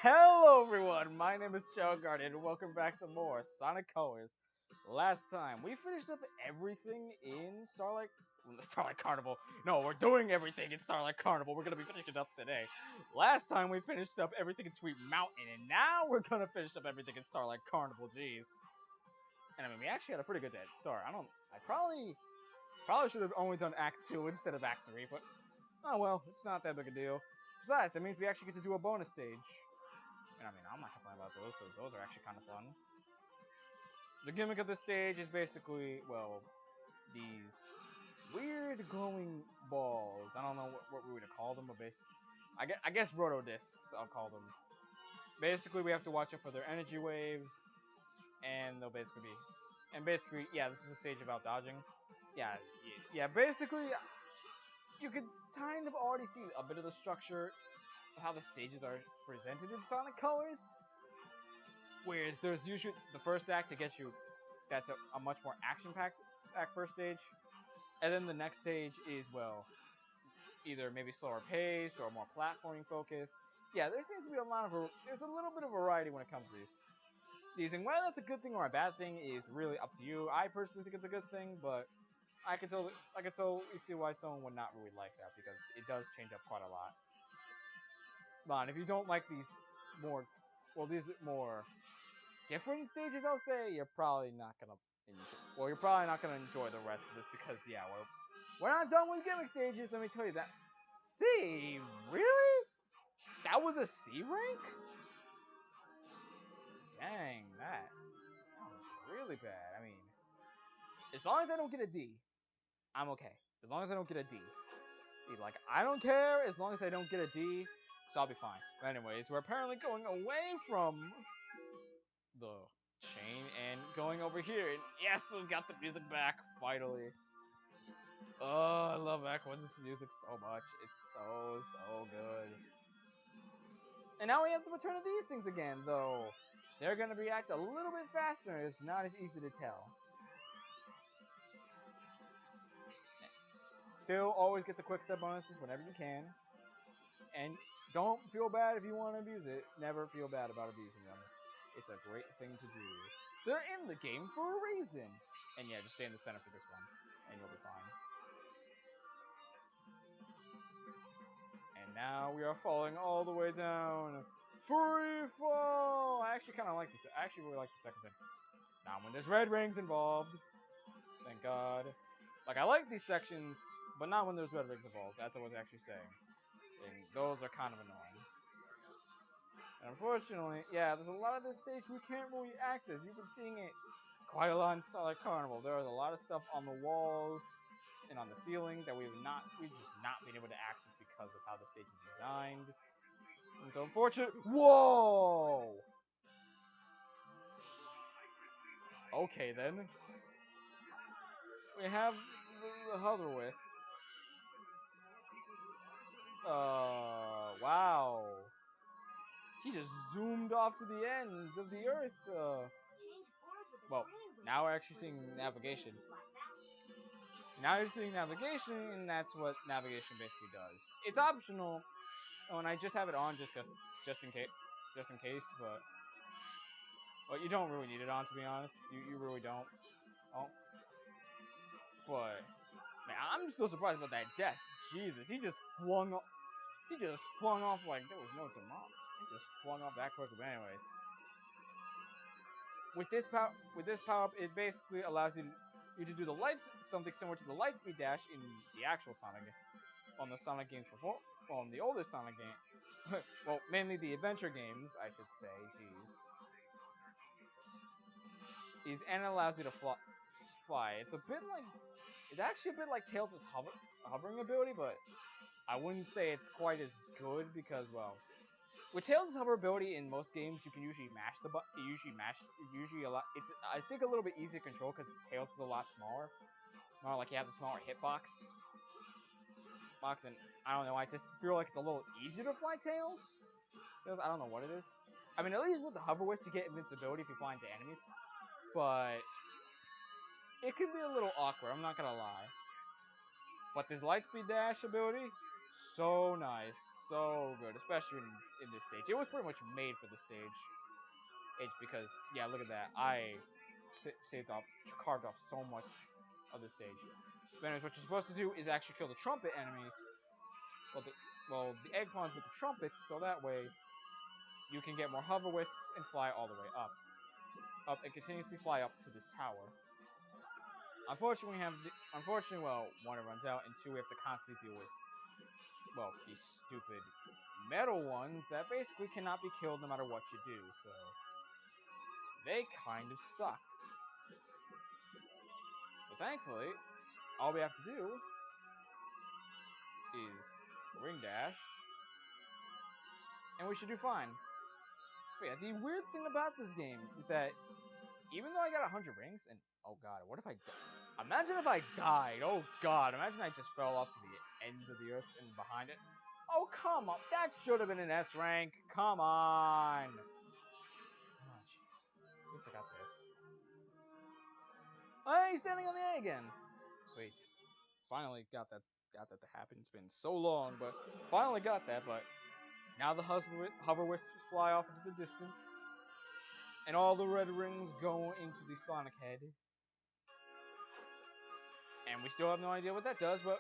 Hello everyone, my name is Joe Guardian and welcome back to more Sonic Colors. Last time we finished up everything in Starlight Carnival. No, we're doing everything in Starlight Carnival. We're gonna be finishing it up today. Last time we finished up everything in Sweet Mountain, and now we're gonna finish up everything in Starlight Carnival. Jeez. And I mean, we actually had a pretty good start. I probably should have only done Act 2 instead of Act 3, but oh well, it's not that big a deal. Besides, that means we actually get to do a bonus stage. And I mean, I'm not complaining about those, so those are actually kind of fun. The gimmick of the stage is basically, well, these weird glowing balls. I don't know what we would call them, but I guess roto discs, I'll call them. Basically, we have to watch out for their energy waves, and they'll basically be. And basically, yeah, this is a stage about dodging. Yeah, basically, you can kind of already see a bit of the structure of how the stages are presented in Sonic Colors. Whereas there's usually the first act to get you, that's a much more action-packed first stage. And then the next stage is, well, either maybe slower paced or more platforming focused. Yeah, there seems to be there's a little bit of variety when it comes to these. And whether that's a good thing or a bad thing is really up to you. I personally think it's a good thing, but I can totally see why someone would not really like that because it does change up quite a lot. But if you don't like these more different stages, I'll say you're probably not gonna enjoy the rest of this because yeah, we're not done with gimmick stages. Let me tell you that. C, really? That was a C rank? Dang, that was really bad. I mean, as long as I don't get a D, I'm okay. As long as I don't get a D. Like, I don't care as long as I don't get a D, so I'll be fine. But anyways, we're apparently going away from the chain and going over here. And yes, we got the music back, finally. Oh, I love Eggman's music so much. It's so good. And now we have the return of these things again, though. They're going to react a little bit faster. It's not as easy to tell. Still, always get the quick step bonuses whenever you can. And don't feel bad if you want to abuse it. Never feel bad about abusing them. It's a great thing to do. They're in the game for a reason. And yeah, just stay in the center for this one, and you'll be fine. And now we are falling all the way down. Free fall! I actually kind of like this. I actually really like the second thing. Now, when there's red rings involved, thank God. Like, I like these sections, but not when there's red rings involved. That's what I was actually saying. And those are kind of annoying. And unfortunately, yeah, there's a lot of this stage we can't really access. You've been seeing it quite a lot in Starlight Carnival. There is a lot of stuff on the walls and on the ceiling that we've just not been able to access because of how the stage is designed. And so unfortunate. Whoa! Okay then. We have the Hover Wisp. Wow. He just zoomed off to the ends of the Earth. Well, now we're actually seeing navigation. Now you're seeing navigation, and that's what navigation basically does. It's optional, and I just have it on just in case, but you don't really need it on, to be honest. You really don't. Oh, but man, I'm still surprised about that death. Jesus, he just flung off like there was no tomorrow. He just flung off that quickly. But anyways, with this power up, it basically allows you to do something similar to the Lightspeed dash in the actual Sonic game. On the Sonic games before, on the older Sonic game, well, mainly the adventure games, I should say. Jeez, and it allows you to fly. It's actually a bit like Tails' hovering ability, but I wouldn't say it's quite as good because, well, with Tails' hover ability in most games, you can usually mash the button. It's I think a little bit easier to control because Tails is a lot smaller. More like he has a smaller hitbox. And I don't know. I just feel like it's a little easier to fly Tails. I don't know what it is. I mean, at least with the hover wisp, you get invincibility if you fly into enemies. But it can be a little awkward. I'm not gonna lie. But this Lightspeed Dash ability, so nice, so good, especially in this stage. It was pretty much made for the stage. It's because, yeah, look at that. I carved off so much of the stage. But anyways, what you're supposed to do is actually kill the trumpet enemies. The Eggpawns with the trumpets, so that way you can get more hover wisps and fly all the way up. Up and continuously fly up to this tower. Unfortunately, well, one, it runs out, and two, we have to constantly deal with, well, these stupid metal ones that basically cannot be killed no matter what you do, so they kind of suck. But thankfully, all we have to do is ring dash, and we should do fine. But yeah, the weird thing about this game is that even though I got 100 rings, and oh god, what if I imagine if I died, oh god, imagine I just fell off to the ends of the earth and behind it. Oh, come on, that should have been an S rank, come on. Oh, jeez, at least I got this. Oh, he's standing on the A again. Sweet. Finally got that to happen. It's been so long, but finally got that, but now the hover wisps fly off into the distance, and all the red rings go into the Sonic head. And we still have no idea what that does, but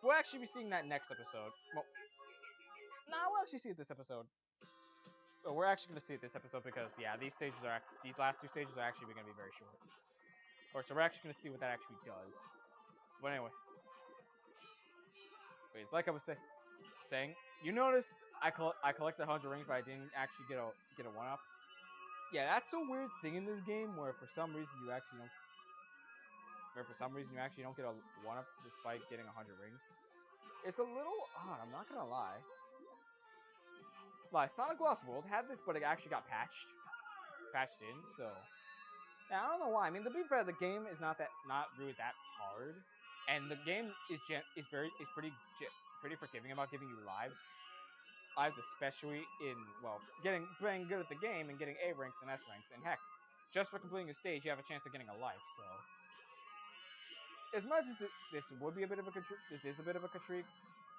we'll actually be seeing that next episode. Well, we'll actually see it this episode. Well, we're actually going to see it this episode because, yeah, these last two stages are actually going to be very short. So we're actually going to see what that actually does. But anyway. Wait, like I was saying, you noticed I collected 100 rings, but I didn't actually get a 1-up. Yeah, that's a weird thing in this game where for some reason you actually don't get a 1-up despite getting 100 rings. It's a little odd, I'm not gonna lie. Like, Sonic Lost World had this, but it actually got patched in, so now, I don't know why. I mean, to be fair, the game is not really that hard, and the game is pretty forgiving about giving you lives, especially in, well, playing good at the game and getting A ranks and S ranks, and heck, just for completing a stage, you have a chance of getting a life. So, as much as this would be a bit of a critique,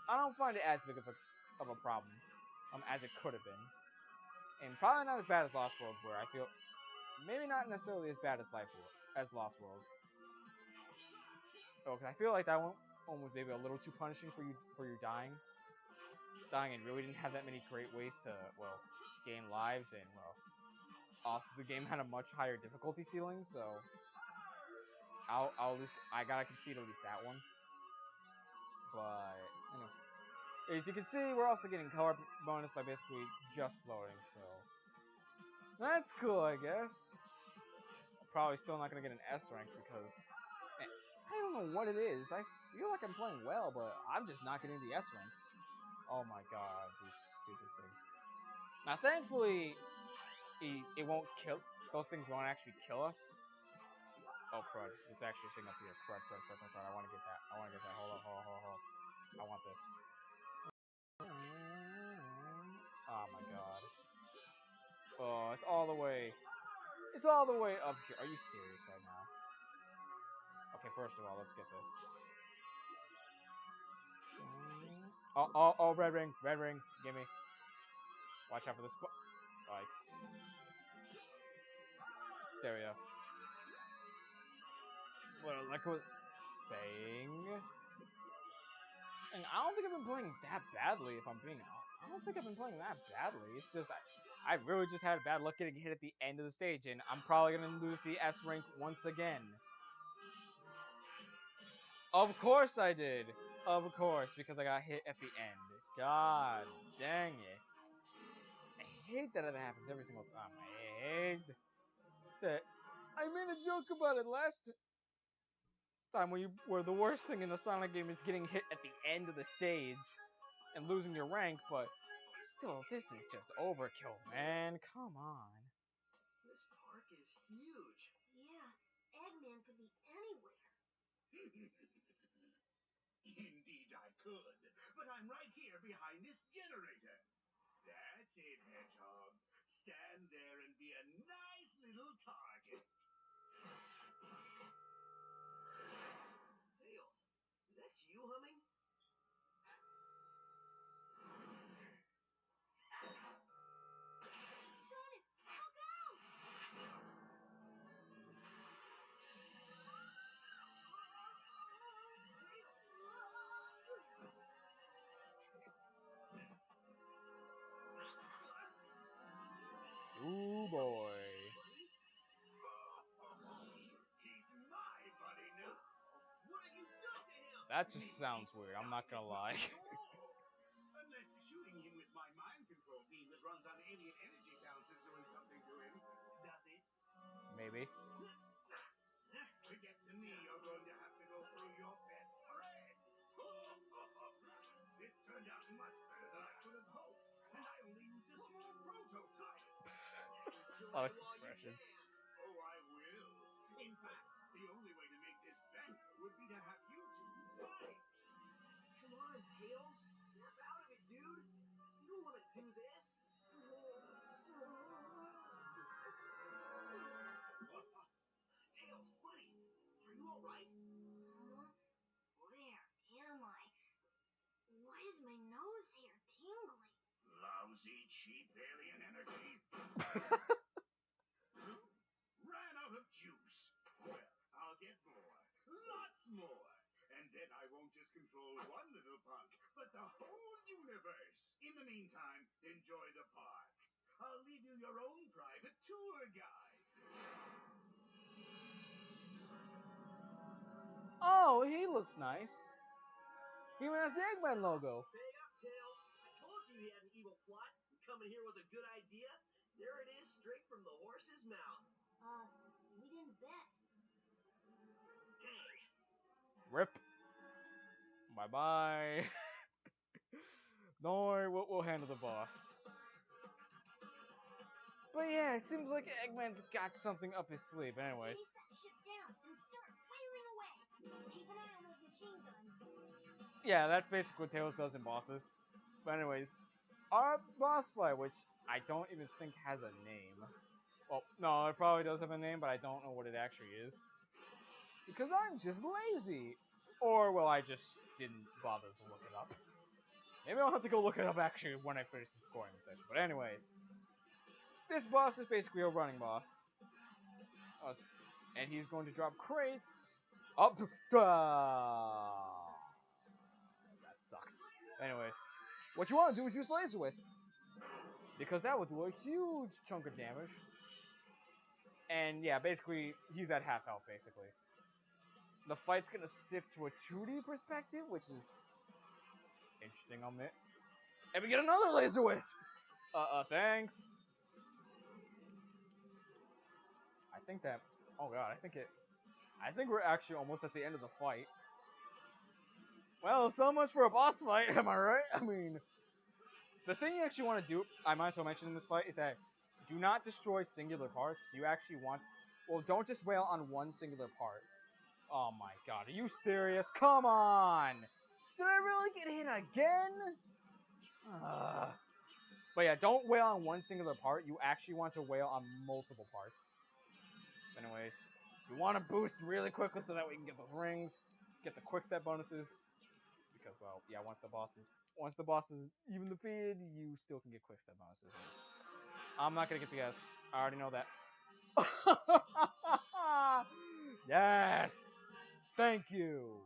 I don't find it as big of a problem as it could have been, and probably not as bad as Lost World, where I feel maybe not necessarily as bad as Lost World. Oh, because I feel like that one was maybe a little too punishing for you dying and really didn't have that many great ways to, well, gain lives, and, well, also the game had a much higher difficulty ceiling, so I gotta concede at least that one. But anyway, as you can see, we're also getting color bonus by basically just floating, so that's cool, I guess. Probably still not gonna get an S rank because I don't know what it is. I feel like I'm playing well, but I'm just not getting the S ranks. Oh my god, these stupid things. Now, thankfully, it won't kill. Those things won't actually kill us. Oh crud! It's actually a thing up here. Crud! I want to get that. Hold up. I want this. Oh my god. Oh, it's all the way. It's all the way up here. Are you serious right now? Okay, first of all, let's get this. Oh, red ring, gimme. Watch out for this. Yikes. There we go. Well, like I was saying, and I don't think I've been playing that badly. If I'm being honest, I don't think I've been playing that badly. It's just I really just had bad luck getting hit at the end of the stage, and I'm probably gonna lose the S rank once again. Of course I did. Of course, because I got hit at the end. God dang it. I hate that it happens every single time. I hate that. I made a joke about it last time where the worst thing in the Sonic game is getting hit at the end of the stage and losing your rank, but still, this is just overkill, man. Come on. This park is huge. Yeah, Eggman could be anywhere. Indeed I could, but I'm right here behind this generator. That's it, Hedgehog. Stand there and be a nice little target. That just sounds weird. I'm not gonna lie. Unless shooting him with my mind control beam that runs on alien energy counts is doing something to him. Does it? Maybe. To get to me, you're going to have to go through your best friend. This turned out much better than I could have hoped, and I only used a small prototype. Solid expressions. Oh, I will. In fact, the only way to make this better would be to have you two fight. Come on, Tails. Snap out of it, dude. You don't want to do this. Tails, buddy, are you all right? Huh? Where am I? Why is my nose hair tingling? Lousy, cheap alien energy. Ran out of juice. Well, I'll get more. Lots more. And then I won't just control one little punk, but the whole universe. In the meantime, enjoy the park. I'll leave you your own private tour guide. Oh, he looks nice. He even has the Eggman logo. Pay up, Tails. I told you he had an evil plot, and coming here was a good idea. There it is, straight from the horse's mouth. We didn't bet. Dang. Rip. Bye bye. Don't worry, we'll handle the boss. But yeah, it seems like Eggman's got something up his sleeve. Anyways. Chase that ship down and start firing away. Just keep an eye on those machine guns. Yeah, that's basically what Tails does in bosses. But anyways, our boss fight, which I don't even think has a name. Well, no, it probably does have a name, but I don't know what it actually is. Because I'm just lazy. Or, well, I just didn't bother to look it up. Maybe I'll have to go look it up actually when I finish this recording session. But anyways, this boss is basically a running boss. And he's going to drop crates up to... That sucks. Anyways, what you want to do is use Laser Wisp. Because that will do a huge chunk of damage. And yeah, basically, he's at half health, basically. The fight's gonna shift to a 2D perspective, which is interesting on it. And we get another Laser Wisp! Thanks. I think that... Oh god, I think we're actually almost at the end of the fight. Well, so much for a boss fight, am I right? I mean... The thing you actually want to do, I might as well mention in this fight, is that do not destroy singular parts. You actually want... Well, don't just wail on one singular part. Oh my god, are you serious? Come on! Did I really get hit again? But yeah, don't wail on one singular part. You actually want to wail on multiple parts. Anyways, you want to boost really quickly so that we can get those rings, get the quick step bonuses. Because, well, yeah, once the boss is even defeated, you still can get quick step bonuses. I'm not gonna get the S. I already know that. Yes! Thank you!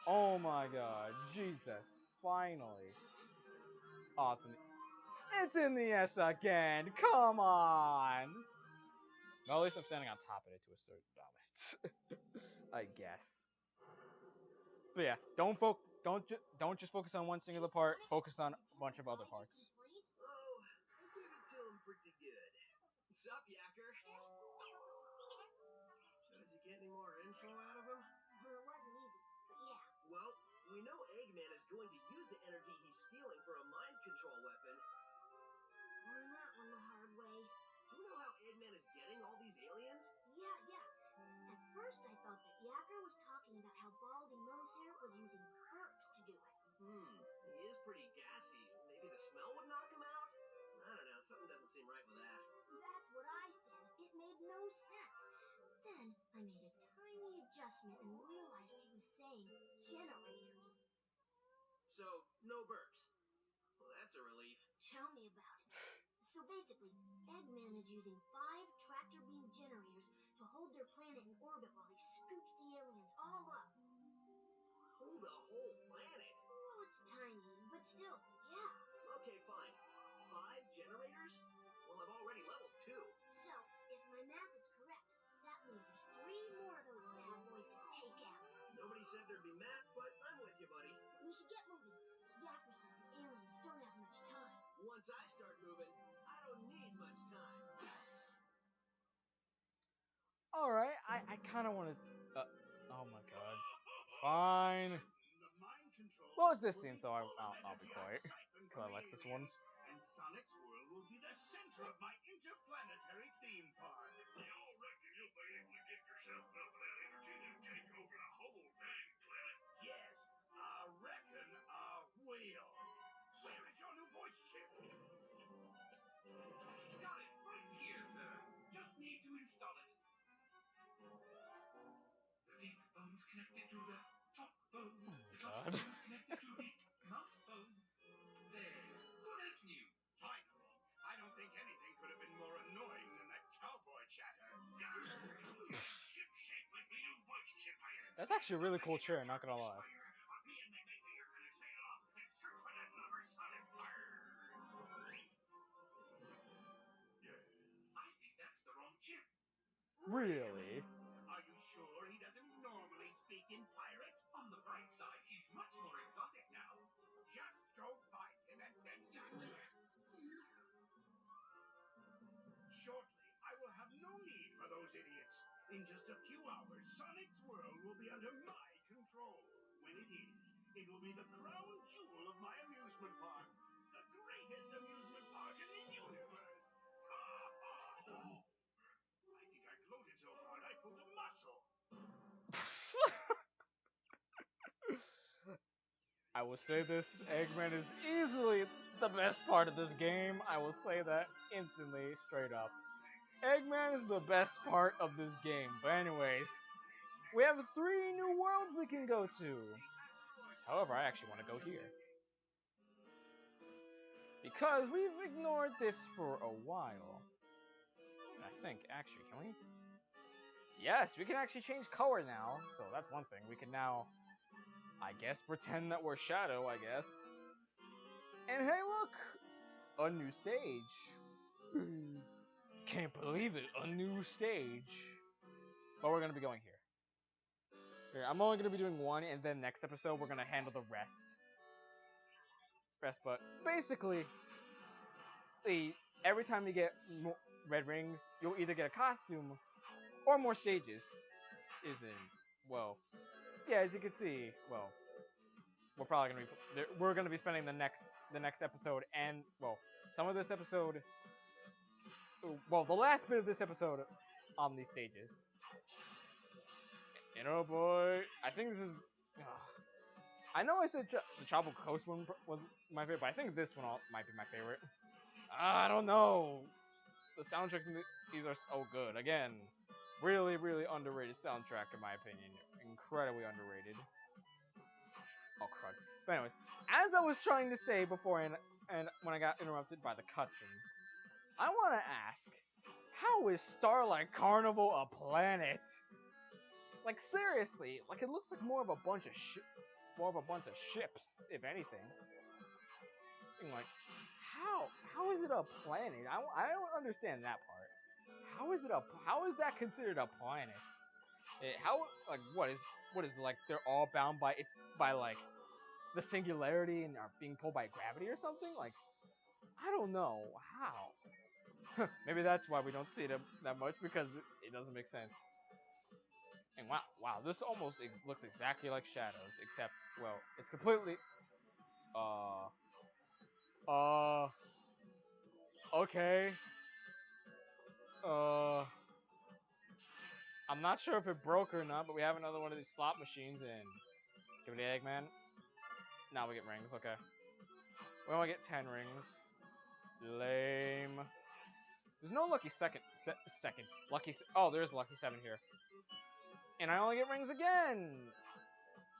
Oh my god, Jesus, finally. Oh, it's in the S again, come on! Well, at least I'm standing on top of it to a certain dominance. I guess. But yeah, don't just focus on one singular part, focus on a bunch of other parts. Oh, I gave it to him pretty good. Sup, Yacker? So did you get any more info out of him? Well, it wasn't easy, but yeah. Well, we know Eggman is going to use the energy he's stealing for a mind control weapon. Learned that one the hard way. Do you know how Eggman is getting all these aliens? Yeah. At first I thought that Yacker was talking about how Baldy Nosehair was using burps to do it. He is pretty gassy. Maybe the smell would knock him out? I don't know, something doesn't seem right with that. That's what I said. It made no sense. Then I made a tiny adjustment and realized he was saying generators. So, no burps. Well, that's a relief. Tell me about it. So basically, Eggman is using 5 tractor beam generators to hold their planet in orbit while he scoops the aliens all up. Hold the whole planet? Well, it's tiny, but still, yeah. Okay, fine. 5 generators? Well, I've already leveled 2. So, if my math is correct, that leaves us 3 more of those bad boys to take out. Nobody said there'd be math, but I'm We should get moving. Gaffer says the aliens don't have much time. Once I start moving, I don't need much time. Alright, I kind of want to... oh my god. Fine. The mind control Well, it's this will scene, be so full of I'll be energy quiet. and excitement Because I from like the this one. aliens, and Sonic's world will be the center of my interplanetary theme park. You all reckon you'll be able to get yourself enough of that energy to take over the whole dang planet? Yes, I reckon I will. Where is your new voice chip? Got it right here, sir. Just need to install it. The deep phone's connected to the talk phone. Oh The my talk god. phone's connected to the mouth phone. There. Oh, that's new. Finally. I don't think anything could have been more annoying than that cowboy chatter. Chip shape like my new voice chip iron. That's actually a really cool chair, not gonna lie. Me and my mate are gonna sail off and surf on that lumber Sonic bird. Yeah. I think that's the wrong chip. Really? Are you sure he doesn't normally speak in pirate? On the bright side, he's much more exotic now. Just go find him and then... Shortly, I will have no need for those idiots. In just a few hours, Sonic's world will be under my control. When it is, it will be the crown jewel of my amusement park. The greatest amusement park in the universe. I think I gloated so hard I pulled a muscle. I will say this, Eggman is easily the best part of this game. I will say that instantly, straight up. Eggman is the best part of this game. But anyways, we have 3 new worlds we can go to. However, I actually want to go here. Because we've ignored this for a while. And I think, actually, can we? Yes, we can actually change color now. So that's one thing. We can now, I guess, pretend that we're Shadow, I guess. And hey, look! A new stage. Can't believe it, a new stage. But we're gonna be going here. Here, I'm only gonna be doing one, and then next episode we're gonna handle the rest. But basically, every time you get red rings, you'll either get a costume or more stages. Well, yeah, as you can see, well, we're gonna be spending the next episode and some of this episode, the last bit of this episode on these stages. And oh boy, I think this is. I know I said the Tropical Coast one was my favorite, but I think this one might be my favorite. I don't know. The soundtracks in these are so good. Again, really, really underrated soundtrack in my opinion. Incredibly underrated. Oh crud. But anyways, as I was trying to say before, and when I got interrupted by the cutscene, I want to ask, how is Starlight Carnival a planet? Like seriously, like it looks like more of a bunch of ships, if anything. And like, how is it a planet? I don't understand that part. How is that considered a planet? How like what is like they're all bound by like the singularity and are being pulled by gravity or something? Like I don't know how. Maybe that's why we don't see them that much because it doesn't make sense. And wow, this almost looks exactly like Shadows, except well, it's completely okay. I'm not sure if it broke or not, but we have another one of these slot machines and give me the Eggman. Now we get rings, okay. We only get 10 rings. Lame. There's no lucky second. Oh, there's lucky 7 here. And I only get rings again.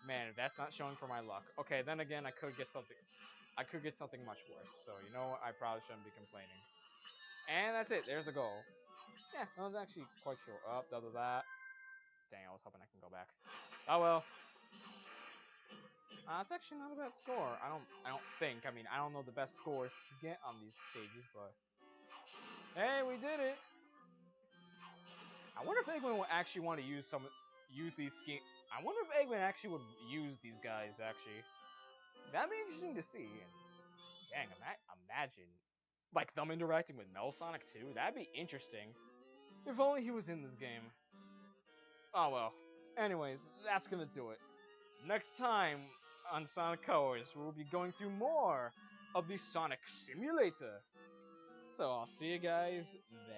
Man, if that's not showing for my luck. Okay, then again, I could get something much worse. So, you know what? I probably shouldn't be complaining. And that's it. There's the goal. Yeah, that was actually quite short. Up, that. Dang, I was hoping I can go back. Oh well. It's actually not a bad score. I don't think. I mean, I don't know the best scores to get on these stages, but hey, we did it. I wonder if Eggman would actually want to use these schemes. I wonder if Eggman actually would use these guys actually. That'd be interesting to see. And dang, imagine like them interacting with Mel Sonic too. That'd be interesting. If only he was in this game. Oh well. Anyways, that's gonna do it. Next time on Sonic Colors, we'll be going through more of the Sonic Simulator. So I'll see you guys then.